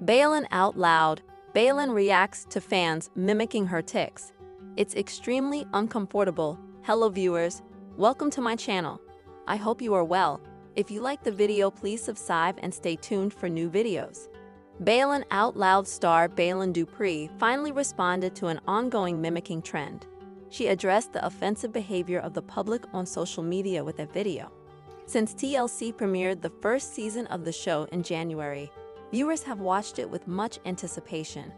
Baylen out loud. Baylen reacts to fans mimicking her tics. It's extremely uncomfortable. Hello viewers, welcome to my channel. I hope you are well. If you like the video, please subscribe and stay tuned for new videos. Baylen Out Loud star Baylen Dupree finally responded to an ongoing mimicking trend. She addressed the offensive behavior of the public on social media with a video. Since TLC premiered the first season of the show in January, viewers have watched it with much anticipation.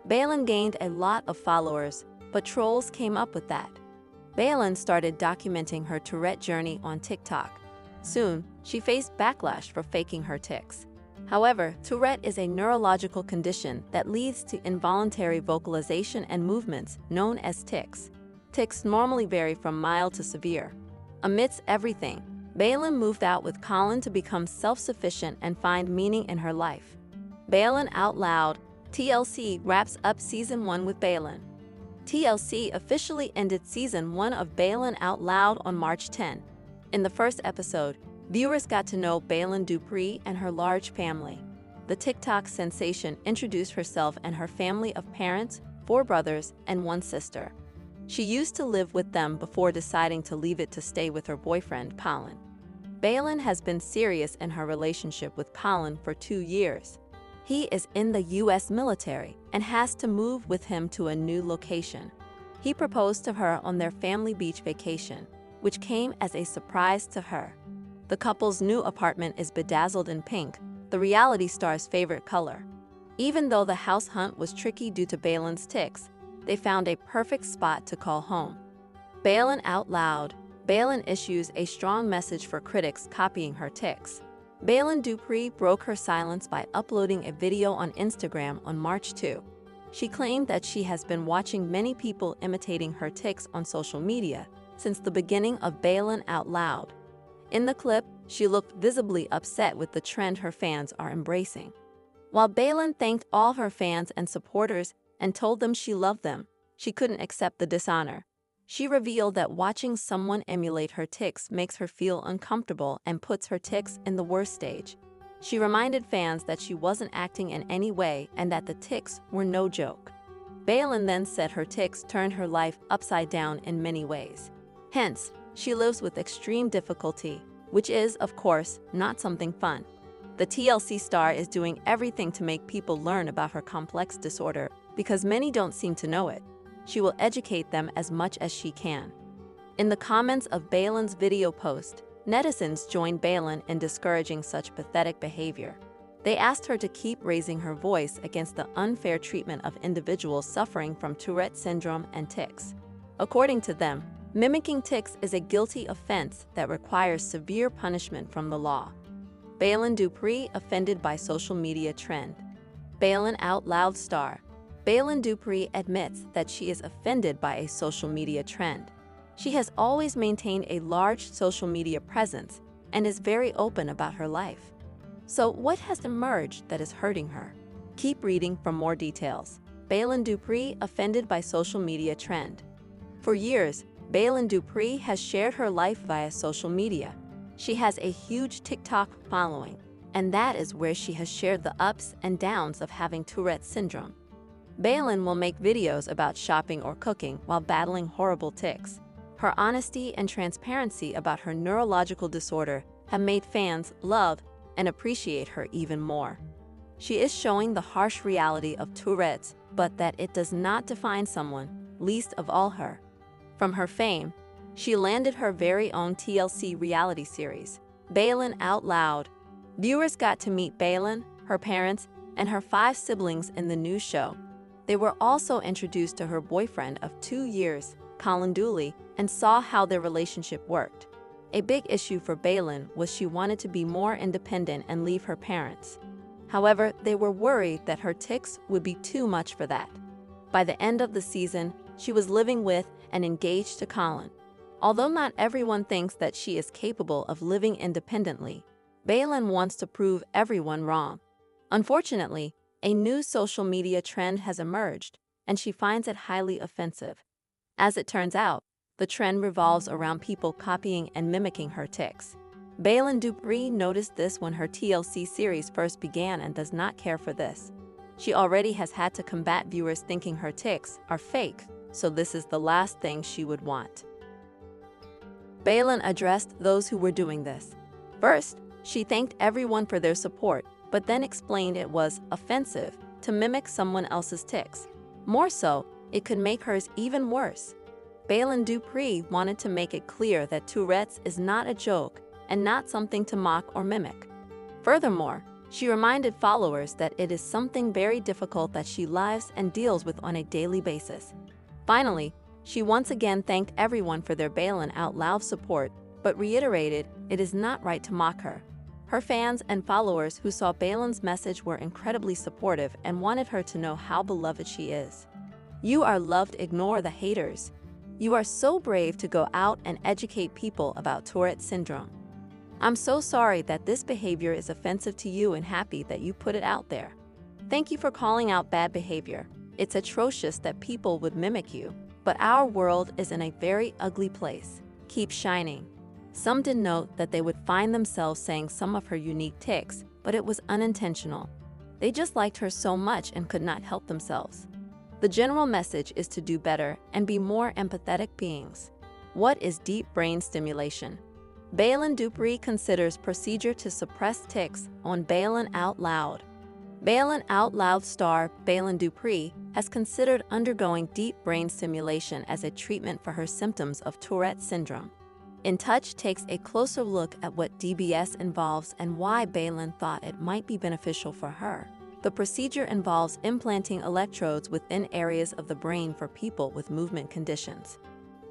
Baylen gained a lot of followers, but trolls came up with that. Baylen started documenting her Tourette journey on TikTok. Soon, she faced backlash for faking her tics. However, Tourette is a neurological condition that leads to involuntary vocalization and movements known as tics. Tics normally vary from mild to severe. Amidst everything, Baylen moved out with Colin to become self-sufficient and find meaning in her life. Baylen Out Loud. TLC wraps up Season 1 with Baylen. TLC officially ended Season 1 of Baylen Out Loud on March 10. In the first episode, viewers got to know Baylen Dupree and her large family. The TikTok sensation introduced herself and her family of parents, 4 brothers, and 1 sister. She used to live with them before deciding to leave it to stay with her boyfriend, Colin. Baylen has been serious in her relationship with Colin for 2 years. He is in the US military and has to move with him to a new location. He proposed to her on their family beach vacation, which came as a surprise to her. The couple's new apartment is bedazzled in pink, the reality star's favorite color. Even though the house hunt was tricky due to Baylen's tics, they found a perfect spot to call home. Baylen Out Loud. Baylen issues a strong message for critics copying her tics. Baylen Dupree broke her silence by uploading a video on Instagram on March 2. She claimed that she has been watching many people imitating her tics on social media since the beginning of Baylen Out Loud. In the clip, she looked visibly upset with the trend her fans are embracing. While Baylen thanked all her fans and supporters and told them she loved them, she couldn't accept the dishonor. She revealed that watching someone emulate her tics makes her feel uncomfortable and puts her tics in the worst stage. She reminded fans that she wasn't acting in any way and that the tics were no joke. Baylen then said her tics turned her life upside down in many ways. Hence, she lives with extreme difficulty, which is, of course, not something fun. The TLC star is doing everything to make people learn about her complex disorder because many don't seem to know it. She will educate them as much as she can. In the comments of Baylen's video post, netizens joined Baylen in discouraging such pathetic behavior. They asked her to keep raising her voice against the unfair treatment of individuals suffering from Tourette syndrome and tics. According to them, mimicking tics is a guilty offense that requires severe punishment from the law. Baylen Dupree offended by social media trend. Baylen Out Loud star. Baylen Dupree admits that she is offended by a social media trend. She has always maintained a large social media presence and is very open about her life. So what has emerged that is hurting her? Keep reading for more details. Baylen Dupree offended by social media trend. For years, Baylen Dupree has shared her life via social media. She has a huge TikTok following, and that is where she has shared the ups and downs of having Tourette syndrome. Baylen will make videos about shopping or cooking while battling horrible tics. Her honesty and transparency about her neurological disorder have made fans love and appreciate her even more. She is showing the harsh reality of Tourette's, but that it does not define someone, least of all her. From her fame, she landed her very own TLC reality series, Baylen Out Loud. Viewers got to meet Baylen, her parents, and her 5 siblings in the new show. They were also introduced to her boyfriend of 2 years, Colin Dooley, and saw how their relationship worked. A big issue for Baylen was she wanted to be more independent and leave her parents. However, they were worried that her tics would be too much for that. By the end of the season, she was living with and engaged to Colin. Although not everyone thinks that she is capable of living independently, Baylen wants to prove everyone wrong. Unfortunately, a new social media trend has emerged, and she finds it highly offensive. As it turns out, the trend revolves around people copying and mimicking her tics. Baylen Dupree noticed this when her TLC series first began and does not care for this. She already has had to combat viewers thinking her tics are fake, so this is the last thing she would want. Baylen addressed those who were doing this. First, she thanked everyone for their support, but then explained it was offensive to mimic someone else's tics. More so, it could make hers even worse. Baylen Dupree wanted to make it clear that Tourette's is not a joke and not something to mock or mimic. Furthermore, she reminded followers that it is something very difficult that she lives and deals with on a daily basis. Finally, she once again thanked everyone for their Baylen Out Loud support, but reiterated it is not right to mock her. Her fans and followers who saw Baylen's message were incredibly supportive and wanted her to know how beloved she is. You are loved, ignore the haters. You are so brave to go out and educate people about Tourette syndrome. I'm so sorry that this behavior is offensive to you and happy that you put it out there. Thank you for calling out bad behavior. It's atrocious that people would mimic you, but our world is in a very ugly place. Keep shining. Some did note that they would find themselves saying some of her unique tics, but it was unintentional. They just liked her so much and could not help themselves. The general message is to do better and be more empathetic beings. What is deep brain stimulation? Baylen Dupree considers procedure to suppress tics on Baylen Out Loud. Baylenout Out Loud star Baylen Dupree has considered undergoing deep brain stimulation as a treatment for her symptoms of Tourette syndrome. In Touch takes a closer look at what DBS involves and why Baylen thought it might be beneficial for her. The procedure involves implanting electrodes within areas of the brain for people with movement conditions.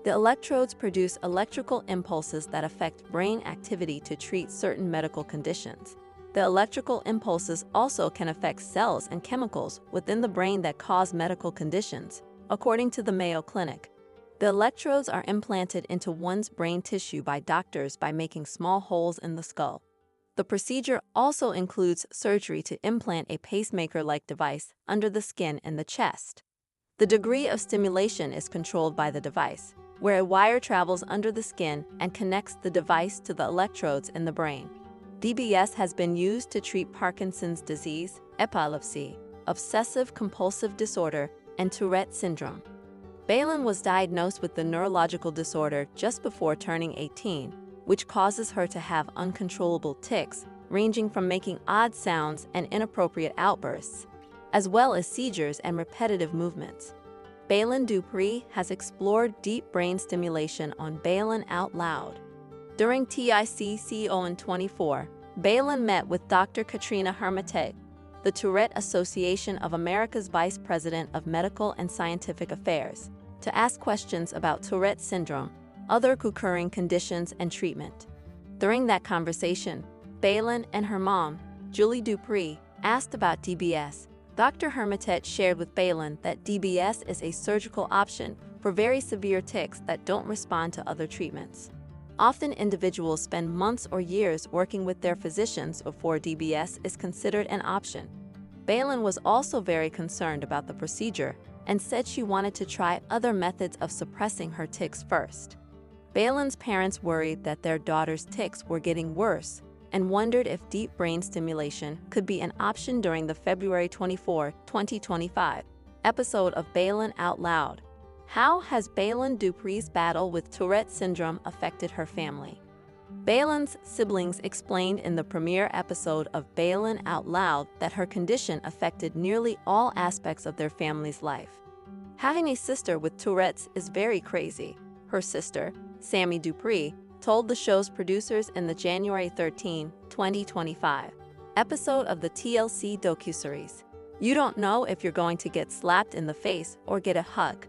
The electrodes produce electrical impulses that affect brain activity to treat certain medical conditions. The electrical impulses also can affect cells and chemicals within the brain that cause medical conditions, according to the Mayo Clinic. The electrodes are implanted into one's brain tissue by doctors by making small holes in the skull. The procedure also includes surgery to implant a pacemaker-like device under the skin in the chest. The degree of stimulation is controlled by the device, where a wire travels under the skin and connects the device to the electrodes in the brain. DBS has been used to treat Parkinson's disease, epilepsy, obsessive-compulsive disorder, and Tourette syndrome. Baylen was diagnosed with the neurological disorder just before turning 18, which causes her to have uncontrollable tics, ranging from making odd sounds and inappropriate outbursts, as well as seizures and repetitive movements. Baylen Dupree has explored deep brain stimulation on Baylen Out Loud. During TICCO 24, Baylen met with Dr. Katrina Hermitage, the Tourette Association of America's Vice President of Medical and Scientific Affairs, to ask questions about Tourette syndrome, other co-occurring conditions, and treatment. During that conversation, Baylen and her mom, Julie Dupree, asked about DBS. Dr. Hermitage shared with Baylen that DBS is a surgical option for very severe tics that don't respond to other treatments. Often individuals spend months or years working with their physicians before DBS is considered an option. Baylen was also very concerned about the procedure and said she wanted to try other methods of suppressing her tics first. Baylen's parents worried that their daughter's tics were getting worse and wondered if deep brain stimulation could be an option during the February 24, 2025 episode of Baylen Out Loud. How has Baylen Dupree's battle with Tourette syndrome affected her family? Baylen's siblings explained in the premiere episode of Baylen Out Loud that her condition affected nearly all aspects of their family's life. Having a sister with Tourette's is very crazy, her sister, Sammy Dupree, told the show's producers in the January 13, 2025 episode of the TLC docuseries. You don't know if you're going to get slapped in the face or get a hug.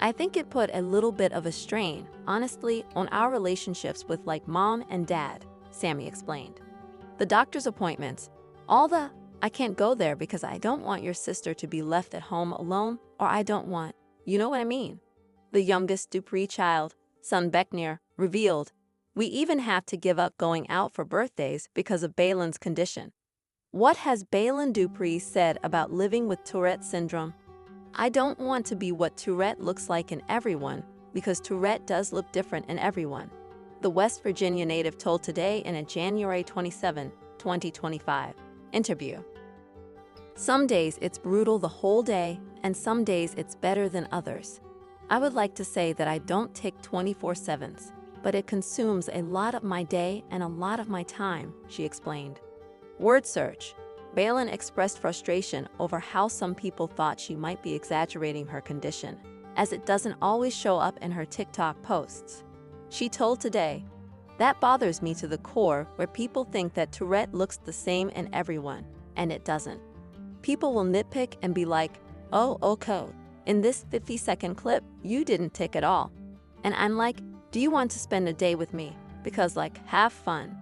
I think it put a little bit of a strain, honestly, on our relationships with like mom and dad, Sammy explained. The doctor's appointments, I can't go there because I don't want your sister to be left at home alone, or I don't want, you know what I mean? The youngest Dupree child, son Beckner, revealed, we even have to give up going out for birthdays because of Baylen's condition. What has Baylen Dupree said about living with Tourette syndrome? I don't want to be what Tourette looks like in everyone, because Tourette does look different in everyone, the West Virginia native told Today in a January 27, 2025 interview. Some days it's brutal the whole day, and some days it's better than others. I would like to say that I don't tick 24/7s, but it consumes a lot of my day and a lot of my time, she explained. Word search. Baylen expressed frustration over how some people thought she might be exaggerating her condition, as it doesn't always show up in her TikTok posts. She told Today, "That bothers me to the core, where people think that Tourette looks the same in everyone, and it doesn't. People will nitpick and be like, oh, okay, in this 50-second clip, you didn't tick at all. And I'm like, do you want to spend a day with me? Because have fun.